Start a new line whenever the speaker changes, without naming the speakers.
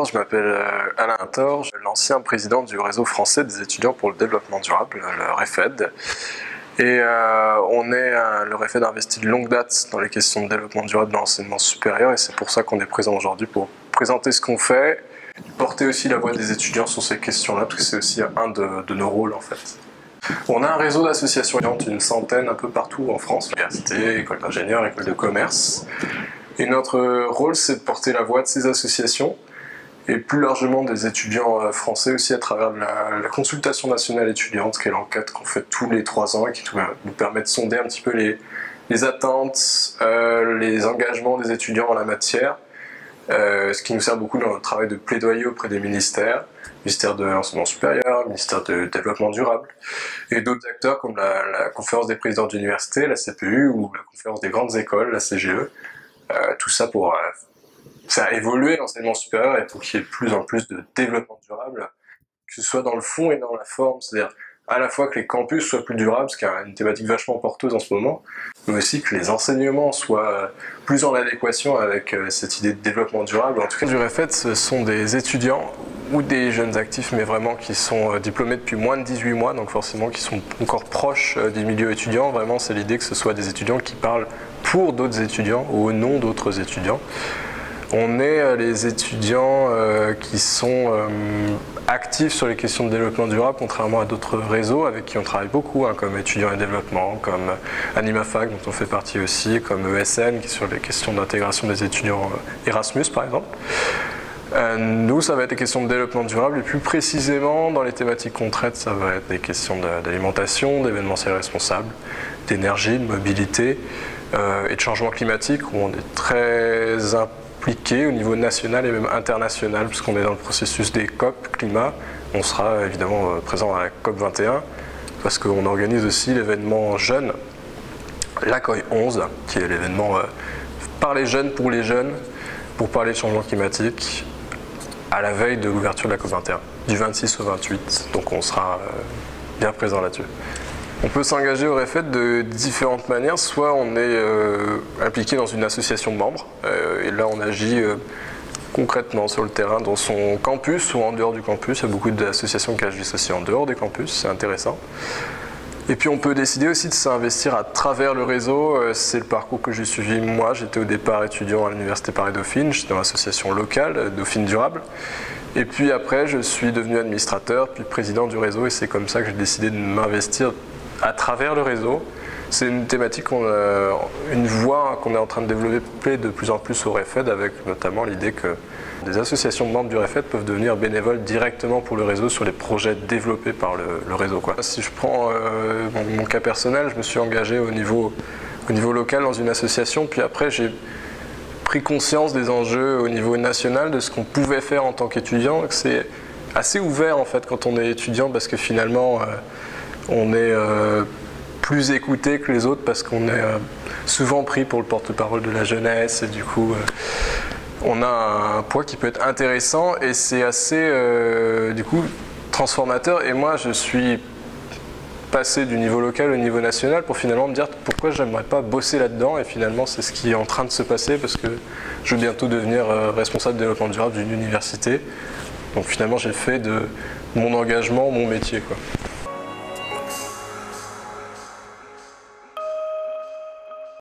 Bonjour, je m'appelle Alain Thor, je suis l'ancien président du réseau français des étudiants pour le développement durable, le REFED. Et le REFED investit de longue date dans les questions de développement durable dans l'enseignement supérieur et c'est pour ça qu'on est présent aujourd'hui pour présenter ce qu'on fait, porter aussi la voix des étudiants sur ces questions-là, parce que c'est aussi un de nos rôles en fait. On a un réseau d'associations étudiantes, une centaine un peu partout en France, universités, écoles d'ingénieurs, écoles de commerce. Et notre rôle, c'est de porter la voix de ces associations et plus largement des étudiants français aussi à travers la consultation nationale étudiante, qui est l'enquête qu'on fait tous les 3 ans et qui nous permet de sonder un petit peu les attentes, les engagements des étudiants en la matière, ce qui nous sert beaucoup dans notre travail de plaidoyer auprès des ministères, ministère de l'enseignement supérieur, ministère de développement durable, et d'autres acteurs comme la conférence des présidents d'université, la CPU, ou la conférence des grandes écoles, la CGE, tout ça pour faire évoluer l'enseignement supérieur et pour qu'il y ait de plus en plus de développement durable, que ce soit dans le fond et dans la forme, c'est-à-dire à la fois que les campus soient plus durables, ce qui est une thématique vachement porteuse en ce moment, mais aussi que les enseignements soient plus en adéquation avec cette idée de développement durable. En tout cas, du REFED, ce sont des étudiants ou des jeunes actifs, mais vraiment qui sont diplômés depuis moins de 18 mois, donc forcément qui sont encore proches du milieu étudiant. Vraiment, c'est l'idée que ce soit des étudiants qui parlent pour d'autres étudiants ou au nom d'autres étudiants. On est les étudiants qui sont actifs sur les questions de développement durable, contrairement à d'autres réseaux avec qui on travaille beaucoup, comme Étudiants et Développement, comme AnimaFac, dont on fait partie aussi, comme ESN, qui est sur les questions d'intégration des étudiants Erasmus, par exemple. Nous, ça va être des questions de développement durable, et plus précisément, dans les thématiques qu'on traite, ça va être des questions d'alimentation, d'événementiel responsable, d'énergie, de mobilité et de changement climatique, où on est très impliqué au niveau national et même international, puisqu'on est dans le processus des COP climat. On sera évidemment présent à la COP 21, parce qu'on organise aussi l'événement Jeunes, la COI 11, qui est l'événement par les jeunes, pour parler de changement climatique, à la veille de l'ouverture de la COP 21, du 26 au 28, donc on sera bien présent là-dessus. On peut s'engager au REFED de différentes manières, soit on est impliqué dans une association de membres, et là on agit concrètement sur le terrain dans son campus ou en dehors du campus. Il y a beaucoup d'associations qui agissent aussi en dehors des campus, c'est intéressant. Et puis on peut décider aussi de s'investir à travers le réseau, c'est le parcours que j'ai suivi moi. J'étais au départ étudiant à l'université Paris-Dauphine, j'étais dans l'association locale, Dauphine Durable. Et puis après je suis devenu administrateur, puis président du réseau, et c'est comme ça que j'ai décidé de m'investir à travers le réseau. C'est une thématique, une voie qu'on est en train de développer de plus en plus au REFED, avec notamment l'idée que des associations de membres du REFED peuvent devenir bénévoles directement pour le réseau sur les projets développés par le réseau. Si je prends mon cas personnel, je me suis engagé au niveau local dans une association, puis après j'ai pris conscience des enjeux au niveau national, de ce qu'on pouvait faire en tant qu'étudiant. C'est assez ouvert en fait quand on est étudiant, parce que finalement on est plus écouté que les autres, parce qu'on est souvent pris pour le porte-parole de la jeunesse, et du coup on a un poids qui peut être intéressant, et c'est assez du coup transformateur. Et moi je suis passé du niveau local au niveau national pour finalement me dire pourquoi j'aimerais pas bosser là-dedans, et finalement c'est ce qui est en train de se passer, parce que je vais bientôt devenir responsable de développement durable d'une université. Donc finalement j'ai fait de mon engagement mon métier, quoi.